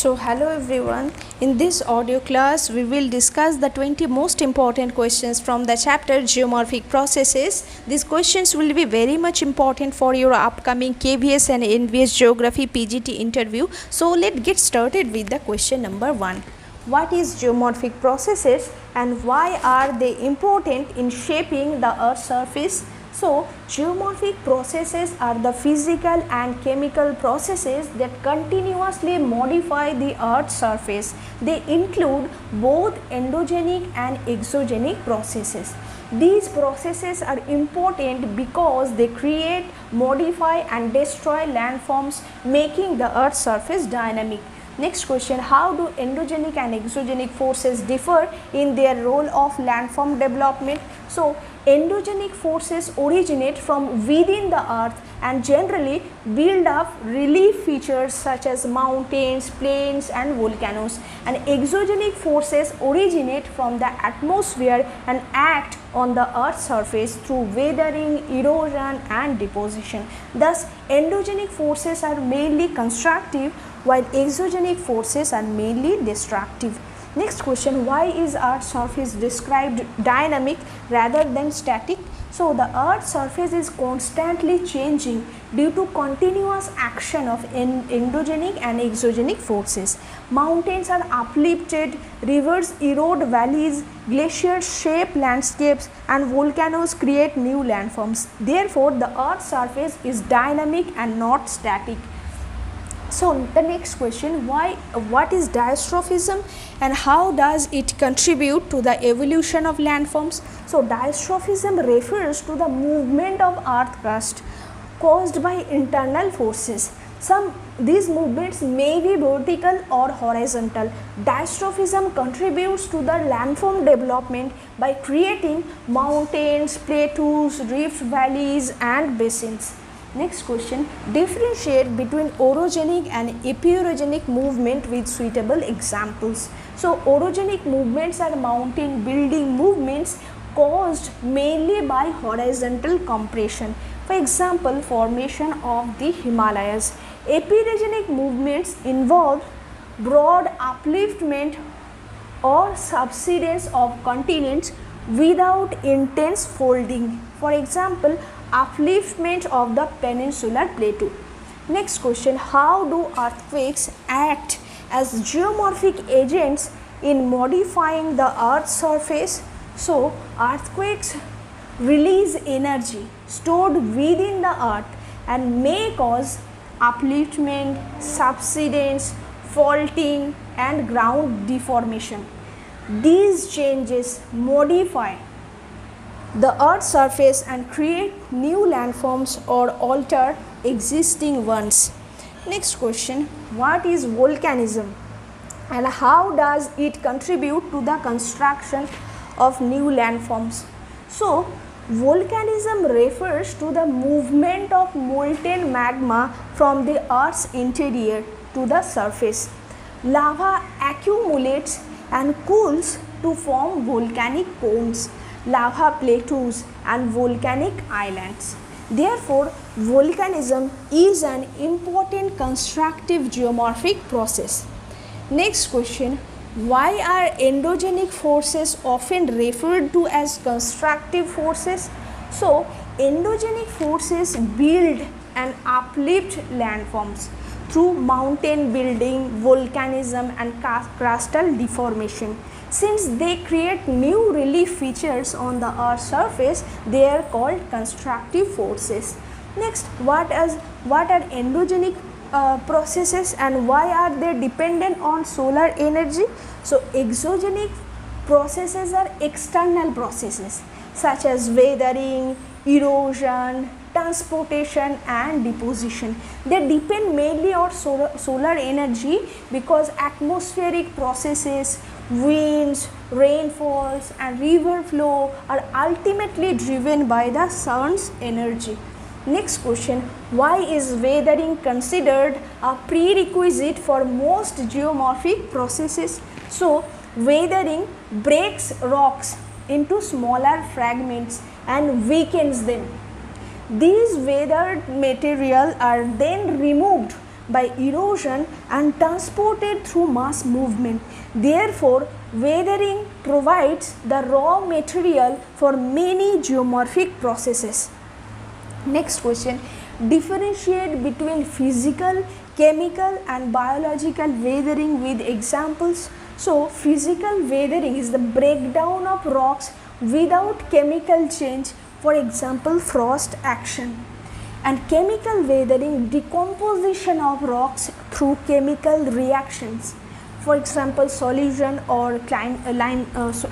So hello everyone, in this audio class we will discuss the 20 most important questions from the chapter Geomorphic Processes. These questions will be very much important for your upcoming KVS and NVS Geography PGT interview. So let's get started with the question number 1. What is geomorphic processes and why are they important in shaping the Earth's surface? So, geomorphic processes are the physical and chemical processes that continuously modify the Earth's surface. They include both endogenic and exogenic processes. These processes are important because they create, modify and destroy landforms, making the Earth's surface dynamic. Next question, how do endogenic and exogenic forces differ in their role of landform development? So, endogenic forces originate from within the earth and generally build up relief features such as mountains, plains and volcanoes, and exogenic forces originate from the atmosphere and act on the earth's surface through weathering, erosion and deposition. Thus, endogenic forces are mainly constructive while exogenic forces are mainly destructive. Next question, why is Earth's surface described dynamic rather than static? So, the Earth's surface is constantly changing due to continuous action of endogenic and exogenic forces. Mountains are uplifted, rivers erode valleys, glaciers shape landscapes and volcanoes create new landforms. Therefore, the Earth's surface is dynamic and not static. So, the next question, what is diastrophism and how does it contribute to the evolution of landforms? So, diastrophism refers to the movement of earth crust caused by internal forces. These movements may be vertical or horizontal. Diastrophism contributes to the landform development by creating mountains, plateaus, rift valleys and basins. Next question, differentiate between orogenic and epeirogenic movement with suitable examples. So, orogenic movements are mountain building movements caused mainly by horizontal compression. For example, formation of the Himalayas. Epeirogenic movements involve broad upliftment or subsidence of continents without intense folding. For example, upliftment of the peninsular plateau. Next question, how do earthquakes act as geomorphic agents in modifying the Earth's surface? So, earthquakes release energy stored within the earth and may cause upliftment, subsidence, faulting and ground deformation. These changes modify the Earth's surface and create new landforms or alter existing ones. Next question, what is volcanism and how does it contribute to the construction of new landforms? So, volcanism refers to the movement of molten magma from the Earth's interior to the surface. Lava accumulates and cools to form volcanic cones, lava plateaus and volcanic islands. Therefore, volcanism is an important constructive geomorphic process. Next question, why are endogenic forces often referred to as constructive forces? So, endogenic forces build and uplift landforms through mountain building, volcanism and crustal deformation. Since they create new relief features on the Earth's surface, they are called constructive forces. Next, what are endogenic processes and why are they dependent on solar energy? So, exogenic processes are external processes such as weathering, erosion, transportation and deposition. They depend mainly on solar energy because atmospheric processes, winds, rainfalls and river flow are ultimately driven by the sun's energy. Next question, why is weathering considered a prerequisite for most geomorphic processes? So, weathering breaks rocks into smaller fragments and weakens them. These weathered material are then removed by erosion and transported through mass movement. Therefore, weathering provides the raw material for many geomorphic processes. Next question, differentiate between physical, chemical and biological weathering with examples. So, physical weathering is the breakdown of rocks without chemical change, for example frost action, and chemical weathering, decomposition of rocks through chemical reactions, for example solution or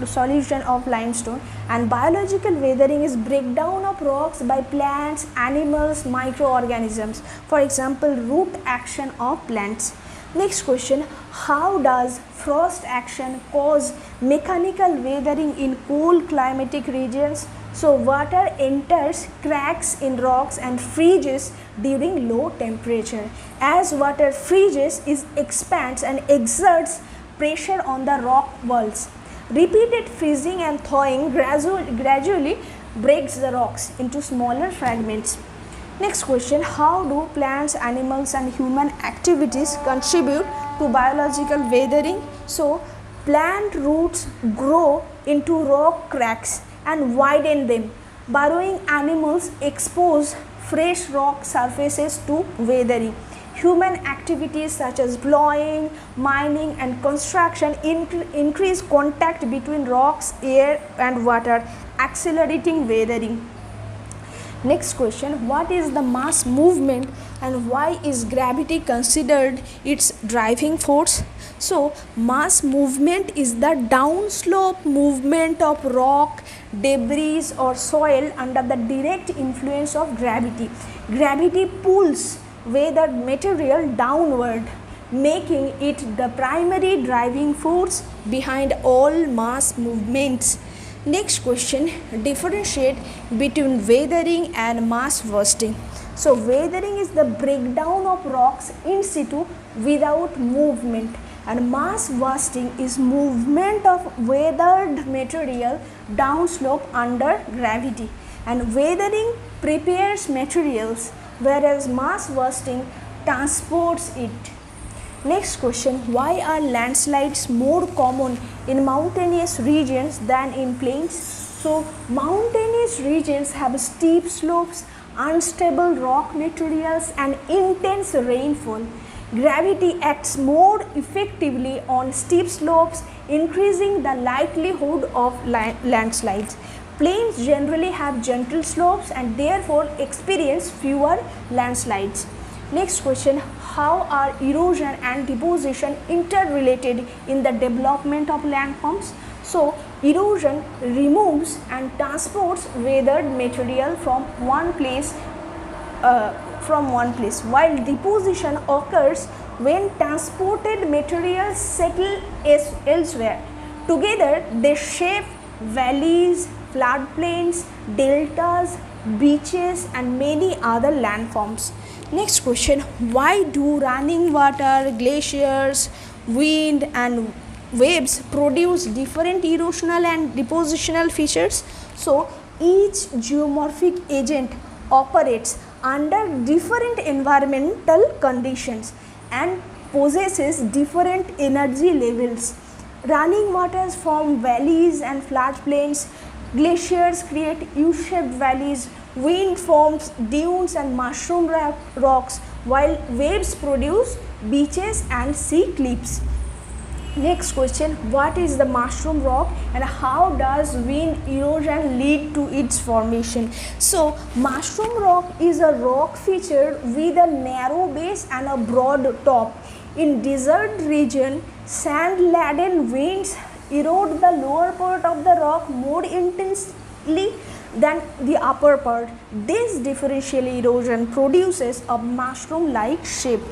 solution of limestone. And biological weathering is breakdown of rocks by plants, animals, microorganisms, for example root action of plants. Next question, how does frost action cause mechanical weathering in cool climatic regions? So, water enters cracks in rocks and freezes during low temperature. As water freezes, it expands and exerts pressure on the rock walls. Repeated freezing and thawing gradually breaks the rocks into smaller fragments. Next question, how do plants, animals and human activities contribute to biological weathering? So, plant roots grow into rock cracks and widen them. Burrowing animals expose fresh rock surfaces to weathering. Human activities such as plowing, mining and construction increase contact between rocks, air and water, accelerating weathering. Next question, what is the mass movement and why is gravity considered its driving force? So, mass movement is the downslope movement of rock, debris or soil under the direct influence of gravity. Gravity pulls weathered material downward, making it the primary driving force behind all mass movements. Next question, differentiate between weathering and mass bursting. So, weathering is the breakdown of rocks in situ without movement, and mass bursting is movement of weathered material downslope under gravity. And weathering prepares materials, whereas mass bursting transports it. Next question, why are landslides more common in mountainous regions than in plains? So, mountainous regions have steep slopes, unstable rock materials and intense rainfall. Gravity acts more effectively on steep slopes, increasing the likelihood of landslides. Plains generally have gentle slopes and therefore experience fewer landslides. Next question, how are erosion and deposition interrelated in the development of landforms? So, erosion removes and transports weathered material from one place, while deposition occurs when transported materials settle elsewhere. Together, they shape valleys, floodplains, deltas, beaches and many other landforms. Next question, why do running water, glaciers, wind and waves produce different erosional and depositional features? So, each geomorphic agent operates under different environmental conditions and possesses different energy levels. Running waters form valleys and floodplains, glaciers create U-shaped valleys, wind forms dunes and mushroom rocks, while waves produce beaches and sea cliffs. Next question, what is the mushroom rock and how does wind erosion lead to its formation? So, mushroom rock is a rock feature with a narrow base and a broad top. In desert region, sand-laden winds erode the lower part of the rock more intensely than the upper part. This differential erosion produces a mushroom-like shape.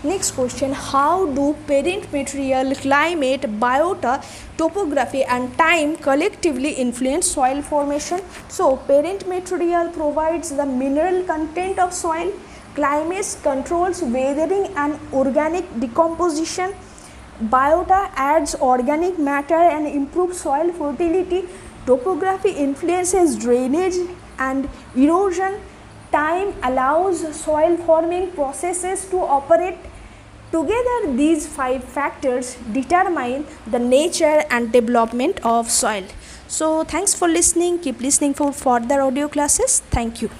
Next question, how do parent material, climate, biota, topography and time collectively influence soil formation? So, parent material provides the mineral content of soil, climate controls weathering and organic decomposition, biota adds organic matter and improves soil fertility, topography influences drainage and erosion, time allows soil forming processes to operate. Together, these 5 factors determine the nature and development of soil. So, thanks for listening. Keep listening for further audio classes. Thank you.